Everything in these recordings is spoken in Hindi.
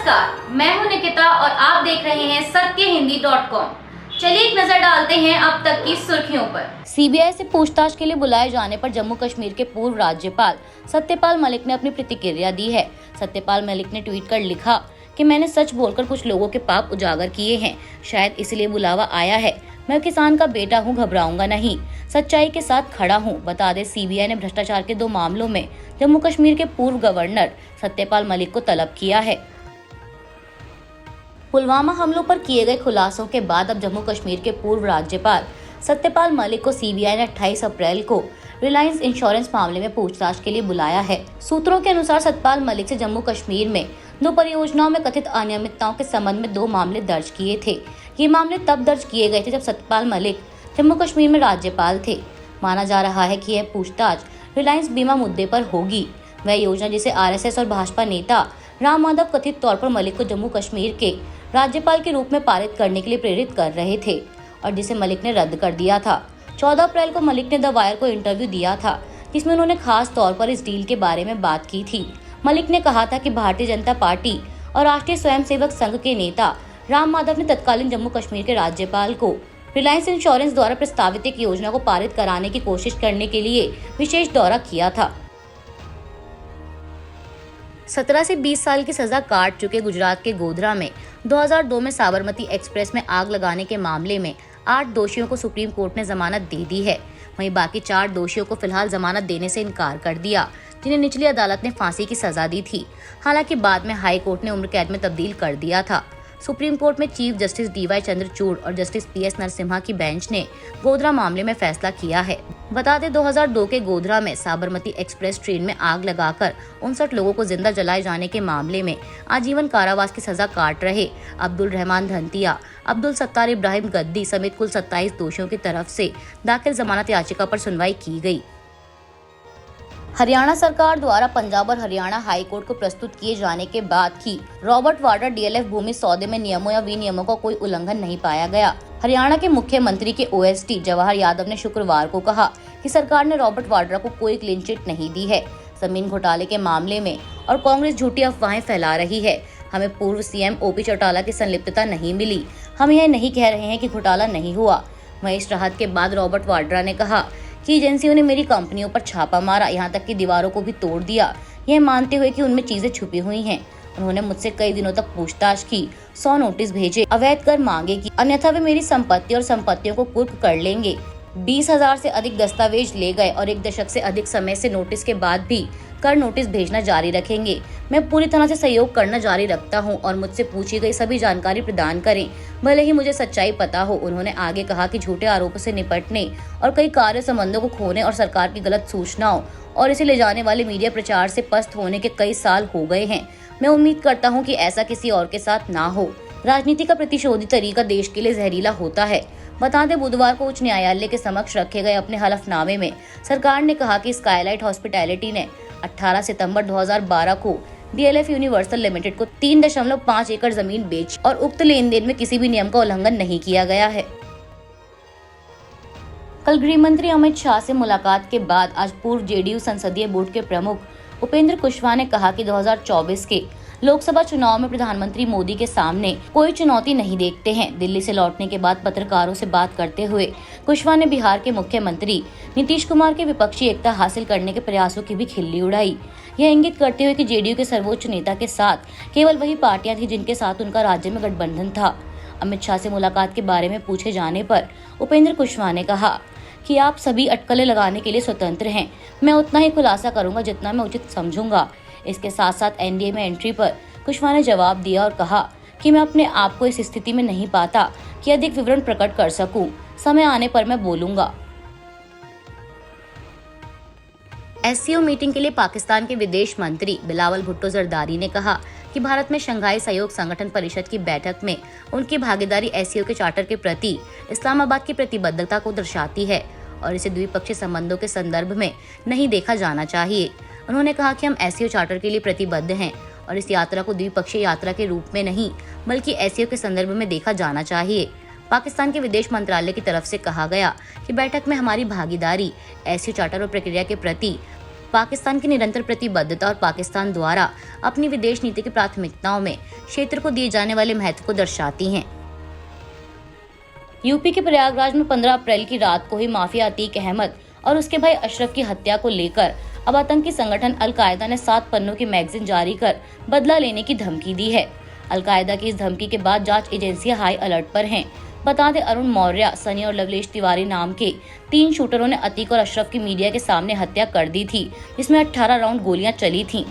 नमस्कार, मैं हूं निकिता और आप देख रहे हैं सत्यहिंदी.com। चलिए एक नजर डालते हैं अब तक की सुर्खियों पर। सीबीआई से पूछताछ के लिए बुलाए जाने पर जम्मू कश्मीर के पूर्व राज्यपाल सत्यपाल मलिक ने अपनी प्रतिक्रिया दी है। सत्यपाल मलिक ने ट्वीट कर लिखा कि मैंने सच बोलकर कुछ लोगों के पाप उजागर किए हैं, शायद इसलिए बुलावा आया है। मैं किसान का बेटा हूं, घबराऊंगा नहीं, सच्चाई के साथ खड़ा हूं। बता दें, सीबीआई ने भ्रष्टाचार के 2 मामलों में जम्मू कश्मीर के पूर्व गवर्नर सत्यपाल मलिक को तलब किया है। पुलवामा हमलों पर किए गए खुलासों के बाद अब जम्मू कश्मीर के पूर्व राज्यपाल सत्यपाल मलिक को सीबीआई ने 28 अप्रैल को रिलायंस इंश्योरेंस मामले में पूछताछ के लिए बुलाया है। सूत्रों के अनुसार सत्यपाल मलिक से जम्मू कश्मीर में 2 परियोजनाओं में कथित अनियमितताओं के संबंध में 2 मामले दर्ज किए थे। ये मामले तब दर्ज किए गए थे जब सत्यपाल मलिक जम्मू कश्मीर में राज्यपाल थे। माना जा रहा है कि यह पूछताछ रिलायंस बीमा मुद्दे पर होगी। वह योजना जिसे आरएसएस और भाजपा नेता राम माधव कथित तौर पर मलिक को जम्मू कश्मीर के राज्यपाल के रूप में पारित करने के लिए प्रेरित कर रहे थे और जिसे मलिक ने रद्द कर दिया था। 14 अप्रैल को मलिक ने द वायर को इंटरव्यू दिया था, जिसमें उन्होंने खास तौर पर इस डील के बारे में बात की थी। मलिक ने कहा था कि भारतीय जनता पार्टी और राष्ट्रीय स्वयंसेवक संघ के नेता राम माधव ने तत्कालीन जम्मू कश्मीर के राज्यपाल को रिलायंस इंश्योरेंस द्वारा प्रस्तावित एक योजना को पारित कराने की कोशिश करने के लिए विशेष दौरा किया था। 17 से 20 साल की सजा काट चुके गुजरात के गोधरा में 2002 में साबरमती एक्सप्रेस में आग लगाने के मामले में 8 दोषियों को सुप्रीम कोर्ट ने जमानत दे दी है। वहीं बाकी 4 दोषियों को फिलहाल जमानत देने से इनकार कर दिया, जिन्हें निचली अदालत ने फांसी की सजा दी थी। हालांकि बाद में हाई कोर्ट ने उम्र कैद में तब्दील कर दिया था। सुप्रीम कोर्ट में चीफ जस्टिस डीवाई चंद्रचूड़ और जस्टिस पीएस नरसिम्हा की बेंच ने गोधरा मामले में फैसला किया है। बता दें, 2002 के गोधरा में साबरमती एक्सप्रेस ट्रेन में आग लगाकर 59 लोगों को जिंदा जलाए जाने के मामले में आजीवन कारावास की सजा काट रहे अब्दुल रहमान धनतिया, अब्दुल सत्तार इब्राहिम गद्दी समेत कुल 27 दोषियों की तरफ से दाखिल जमानत याचिका पर सुनवाई की गई। हरियाणा सरकार द्वारा पंजाब और हरियाणा हाई कोर्ट को प्रस्तुत किए जाने के बाद ही रॉबर्ट वाड्रा डीएलएफ भूमि सौदे में नियमों या विनियमों का कोई उल्लंघन नहीं पाया गया। हरियाणा के मुख्यमंत्री के ओएसडी जवाहर यादव ने शुक्रवार को कहा कि सरकार ने रॉबर्ट वाड्रा को कोई क्लीन चिट नहीं दी है जमीन घोटाले के मामले में और कांग्रेस झूठी अफवाहें फैला रही है। हमें पूर्व सीएम ओपी चौटाला की संलिप्तता नहीं मिली। हम यह नहीं कह रहे हैं कि घोटाला नहीं हुआ। महेश राहत के बाद रॉबर्ट वाड्रा ने कहा कि एजेंसियों ने मेरी कंपनियों पर छापा मारा, यहाँ तक कि दीवारों को भी तोड़ दिया, यह मानते हुए कि उनमें चीजें छुपी हुई हैं। उन्होंने मुझसे कई दिनों तक पूछताछ की, 100 नोटिस भेजे, अवैध कर मांगे कि अन्यथा वे मेरी संपत्ति और संपत्तियों को कुर्क कर लेंगे। 20,000 से अधिक दस्तावेज ले गए और 1 दशक से अधिक समय से नोटिस के बाद भी कर नोटिस भेजना जारी रखेंगे। मैं पूरी तरह से सहयोग करना जारी रखता हूं और मुझसे पूछी गई सभी जानकारी प्रदान करें, भले ही मुझे सच्चाई पता हो। उन्होंने आगे कहा कि झूठे आरोपों से निपटने और कई कार्य संबंधों को खोने और सरकार की गलत सूचनाओं और इसे ले जाने वाले मीडिया प्रचार से पस्त होने के कई साल हो गए हैं। मैं उम्मीद करता हूँ कि ऐसा किसी और के साथ ना हो। राजनीति का प्रतिशोधी तरीका देश के लिए जहरीला होता है। बता दें, बुधवार को उच्च न्यायालय के समक्ष रखे गए अपने हलफनामे में सरकार ने कहा कि स्काईलाइट हॉस्पिटैलिटी ने 18 सितंबर 2012 को डीएलएफ यूनिवर्सल लिमिटेड को 3.5 एकड़ जमीन बेच और उक्त लेन देन में किसी भी नियम का उल्लंघन नहीं किया गया है। कल गृह मंत्री अमित शाह से मुलाकात के बाद आज पूर्व जेडीयू संसदीय बोर्ड के प्रमुख उपेंद्र कुशवाहा ने कहा कि 2024 के लोकसभा चुनाव में प्रधानमंत्री मोदी के सामने कोई चुनौती नहीं देखते हैं। दिल्ली से लौटने के बाद पत्रकारों से बात करते हुए कुशवाहा ने बिहार के मुख्यमंत्री नीतीश कुमार के विपक्षी एकता हासिल करने के प्रयासों की भी खिल्ली उड़ाई। यह इंगित करते हुए कि जेडीयू के सर्वोच्च नेता के साथ केवल वही पार्टियां थी जिनके साथ उनका राज्य में गठबंधन था। अमित शाह से मुलाकात के बारे में पूछे जाने पर उपेंद्र कुशवाहा ने कहा कि आप सभी अटकलें लगाने के लिए स्वतंत्र हैं। मैं उतना ही खुलासा करूंगा जितना मैं उचित समझूंगा। इसके साथ साथ एनडीए में एंट्री पर कुशवाहा ने जवाब दिया और कहा कि मैं अपने आप को इस स्थिति में नहीं पाता कि अधिक विवरण प्रकट कर सकूं। समय आने पर मैं बोलूंगा। एससीओ मीटिंग के लिए पाकिस्तान के विदेश मंत्री बिलावल भुट्टो जरदारी ने कहा कि भारत में शंघाई सहयोग संगठन परिषद की बैठक में उनकी भागीदारी एससीओ के चार्टर के प्रति इस्लामाबाद की प्रतिबद्धता को दर्शाती है और इसे द्विपक्षीय संबंधों के संदर्भ में नहीं देखा जाना चाहिए। उन्होंने कहा कि हम एससीओ चार्टर के लिए प्रतिबद्ध हैं और इस यात्रा को द्विपक्षीय यात्रा के रूप में नहीं बल्कि एससीओ के संदर्भ में देखा जाना चाहिए। पाकिस्तान के विदेश मंत्रालय की तरफ से कहा गया कि बैठक में हमारी भागीदारी एससीओ चार्टर और प्रक्रिया के प्रति पाकिस्तान की निरंतर प्रतिबद्धता और पाकिस्तान द्वारा अपनी विदेश नीति की प्राथमिकताओं में क्षेत्र को दिए जाने वाले महत्व को दर्शाती हैं। यूपी के प्रयागराज में 15 अप्रैल की रात को ही माफिया अतीक अहमद और उसके भाई अशरफ की हत्या को लेकर अब आतंकी संगठन अलकायदा ने 7 पन्नों की मैगजीन जारी कर बदला लेने की धमकी दी है। अलकायदा की इस धमकी के बाद जांच एजेंसियां हाई अलर्ट पर हैं। बता दें, अरुण मौर्य, सनी और लवलेश तिवारी नाम के 3 शूटरों ने अतीक और अशरफ की मीडिया के सामने हत्या कर दी थी, जिसमें 18 राउंड गोलियां चली थीं।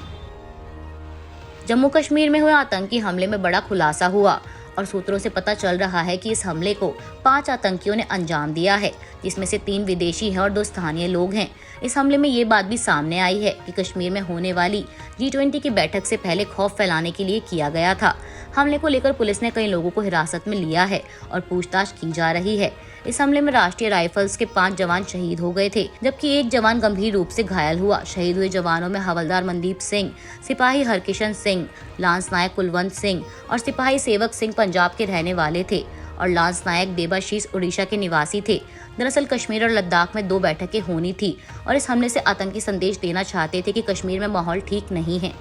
जम्मू कश्मीर में हुए आतंकी हमले में बड़ा खुलासा हुआ और सूत्रों से पता चल रहा है कि इस हमले को 5 आतंकियों ने अंजाम दिया है, जिसमें से 3 विदेशी हैं और 2 स्थानीय लोग हैं। इस हमले में ये बात भी सामने आई है कि कश्मीर में होने वाली G20 की बैठक से पहले खौफ फैलाने के लिए किया गया था। हमले को लेकर पुलिस ने कई लोगों को हिरासत में लिया है और पूछताछ की जा रही है। इस हमले में राष्ट्रीय राइफल्स के 5 जवान शहीद हो गए थे, जबकि 1 जवान गंभीर रूप से घायल हुआ। शहीद हुए जवानों में हवलदार मनदीप सिंह, सिपाही हरकिशन सिंह, लांस नायक कुलवंत सिंह और सिपाही सेवक सिंह पंजाब के रहने वाले थे और लांस नायक देबाशीष उड़ीसा के निवासी थे। दरअसल कश्मीर और लद्दाख में 2 बैठकें होनी थी और इस हमले से आतंकी संदेश देना चाहते थे कि कश्मीर में माहौल ठीक नहीं है।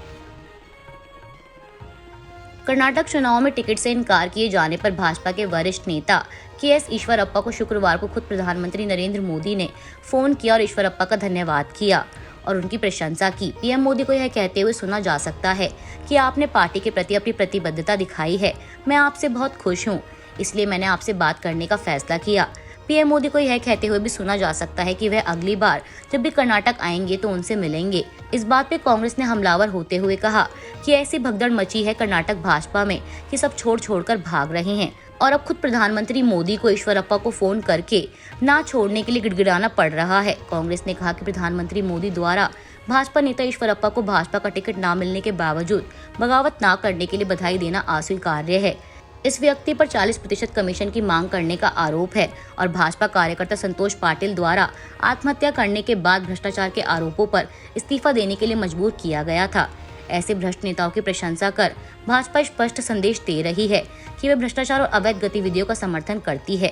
कर्नाटक चुनाव में टिकट से इनकार किए जाने पर भाजपा के वरिष्ठ नेता KS ईश्वरप्पा को शुक्रवार को खुद प्रधानमंत्री नरेंद्र मोदी ने फोन किया और ईश्वरप्पा का धन्यवाद किया और उनकी प्रशंसा की। पीएम मोदी को यह कहते हुए सुना जा सकता है कि आपने पार्टी के प्रति अपनी प्रतिबद्धता दिखाई है। मैं आपसे बहुत खुश हूँ, इसलिए मैंने आपसे बात करने का फैसला किया। पीएम मोदी को यह कहते हुए भी सुना जा सकता है कि वह अगली बार जब भी कर्नाटक आएंगे तो उनसे मिलेंगे। इस बात पे कांग्रेस ने हमलावर होते हुए कहा कि ऐसी भगदड़ मची है कर्नाटक भाजपा में कि सब छोड़ भाग रहे हैं और अब खुद प्रधानमंत्री मोदी को ईश्वरप्पा को फोन करके ना छोड़ने के लिए गिड़गिड़ाना पड़ रहा है। कांग्रेस ने कहा कि प्रधानमंत्री मोदी द्वारा भाजपा नेता ईश्वरप्पा को भाजपा का टिकट न मिलने के बावजूद बगावत न करने के लिए बधाई देना अस्वीकार्य है। इस व्यक्ति पर 40% कमीशन की मांग करने का आरोप है और भाजपा कार्यकर्ता संतोष पाटिल द्वारा आत्महत्या करने के बाद भ्रष्टाचार के आरोपों पर इस्तीफा देने के लिए मजबूर किया गया था। ऐसे भ्रष्ट नेताओं की प्रशंसा कर भाजपा स्पष्ट संदेश दे रही है कि वे भ्रष्टाचार और अवैध गतिविधियों का समर्थन करती है।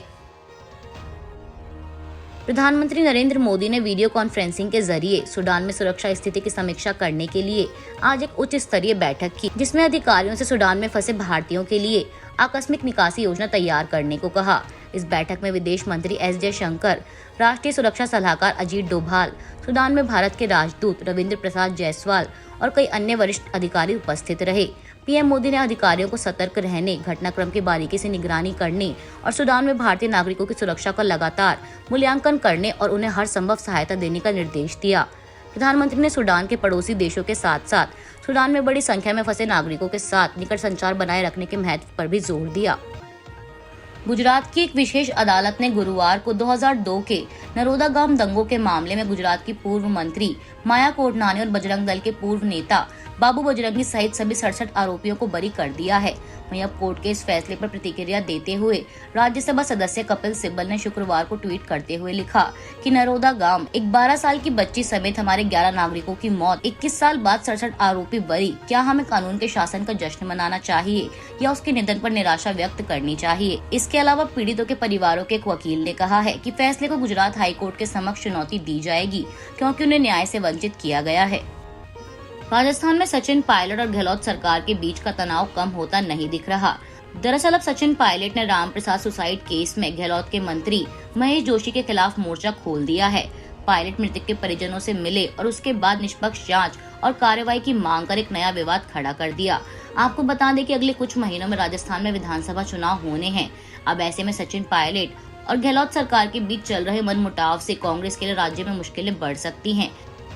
प्रधानमंत्री नरेंद्र मोदी ने वीडियो कॉन्फ्रेंसिंग के जरिए सूडान में सुरक्षा स्थिति की समीक्षा करने के लिए आज एक उच्च स्तरीय बैठक की, जिसमें अधिकारियों से सूडान में फंसे भारतीयों के लिए आकस्मिक निकासी योजना तैयार करने को कहा। इस बैठक में विदेश मंत्री एस जयशंकर, राष्ट्रीय सुरक्षा सलाहकार अजीत डोभाल, सूडान में भारत के राजदूत रविंद्र प्रसाद जायसवाल और कई अन्य वरिष्ठ अधिकारी उपस्थित रहे। पीएम मोदी ने अधिकारियों को सतर्क रहने, घटनाक्रम की बारीकी से निगरानी करने और सूडान में भारतीय नागरिकों की सुरक्षा का लगातार मूल्यांकन करने और उन्हें हर संभव सहायता देने का निर्देश दिया। प्रधानमंत्री ने सूडान के पड़ोसी देशों के साथ साथ सूडान में बड़ी संख्या में फंसे नागरिकों के साथ निकट संचार बनाए रखने के महत्व पर भी जोर दिया। गुजरात की एक विशेष अदालत ने गुरुवार को 2002 के नरोदा गांव दंगों के मामले में गुजरात की पूर्व मंत्री माया कोडनानी और बजरंग दल के पूर्व नेता बाबू बजरंगी सहित सभी 67 आरोपियों को बरी कर दिया है। वहीं अब कोर्ट के इस फैसले पर प्रतिक्रिया देते हुए राज्यसभा सदस्य कपिल सिब्बल ने शुक्रवार को ट्वीट करते हुए लिखा कि नरोदा गांव एक 12 साल की बच्ची समेत हमारे 11 नागरिकों की मौत, 21 साल बाद 67 आरोपी बरी। क्या हमें कानून के शासन का जश्न मनाना चाहिए या उसके निधन पर निराशा व्यक्त करनी चाहिए? इसके अलावा पीड़ितों के परिवारों के एक वकील ने कहा है कि फैसले को गुजरात हाईकोर्ट के समक्ष चुनौती दी जाएगी क्योंकि उन्हें न्याय से वंचित किया गया है। राजस्थान में सचिन पायलट और गहलोत सरकार के बीच का तनाव कम होता नहीं दिख रहा। दरअसल अब सचिन पायलट ने रामप्रसाद सुसाइड केस में गहलोत के मंत्री महेश जोशी के खिलाफ मोर्चा खोल दिया है। पायलट मृतक के परिजनों से मिले और उसके बाद निष्पक्ष जांच और कार्रवाई की मांग कर एक नया विवाद खड़ा कर दिया। आपको बता दें कि अगले कुछ महीनों में राजस्थान में विधानसभा चुनाव होने हैं। अब ऐसे में सचिन पायलट और गहलोत सरकार के बीच चल रहे मनमुटाव से कांग्रेस के लिए राज्य में मुश्किलें बढ़ सकती हैं।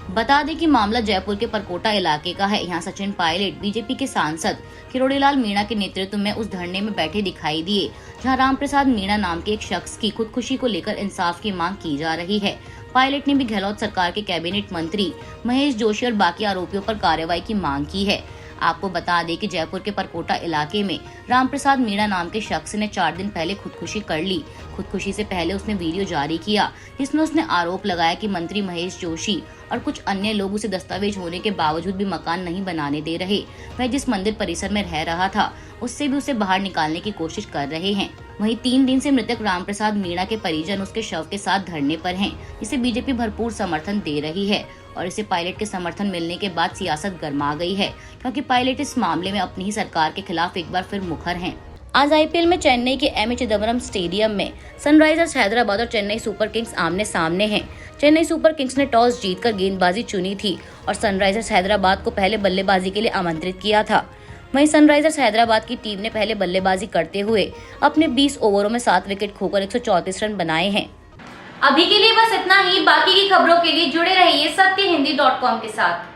बता दें कि मामला जयपुर के परकोटा इलाके का है। यहाँ सचिन पायलट बीजेपी के सांसद किरोड़ीलाल मीणा के नेतृत्व में उस धरने में बैठे दिखाई दिए, जहाँ रामप्रसाद मीणा नाम के एक शख्स की खुदकुशी को लेकर इंसाफ की मांग की जा रही है। पायलट ने भी गहलोत सरकार के कैबिनेट मंत्री महेश जोशी और बाकी आरोपियों पर कार्रवाई की मांग की है। आपको बता दें कि जयपुर के परकोटा इलाके में रामप्रसाद मीणा नाम के शख्स ने 4 दिन पहले खुदकुशी कर ली। खुदकुशी से पहले उसने वीडियो जारी किया जिसमें उसने आरोप लगाया कि मंत्री महेश जोशी और कुछ अन्य लोग उसे दस्तावेज होने के बावजूद भी मकान नहीं बनाने दे रहे। वह जिस मंदिर परिसर में रह रहा था उससे भी उसे बाहर निकालने की कोशिश कर रहे हैं। वहीं 3 दिन से मृतक रामप्रसाद मीणा के परिजन उसके शव के साथ धरने पर हैं, जिसे बीजेपी भरपूर समर्थन दे रही है। और इसे पायलट के समर्थन मिलने के बाद सियासत गर्मा गई है, क्योंकि पायलट इस मामले में अपनी ही सरकार के खिलाफ एक बार फिर मुखर हैं। आज आईपीएल में चेन्नई के एम ए चिदम्बरम स्टेडियम में सनराइजर्स हैदराबाद और चेन्नई सुपर किंग्स आमने सामने हैं। चेन्नई सुपर किंग्स ने टॉस जीतकर गेंदबाजी चुनी थी और सनराइजर्स हैदराबाद को पहले बल्लेबाजी के लिए आमंत्रित किया था। वहीं सनराइजर्स हैदराबाद की टीम ने पहले बल्लेबाजी करते हुए अपने 20 ओवरों में 7 विकेट खोकर 134 रन बनाए हैं। अभी के लिए बस इतना ही। बाकी की खबरों के लिए जुड़े रहिए सत्यहिंदी.com के साथ।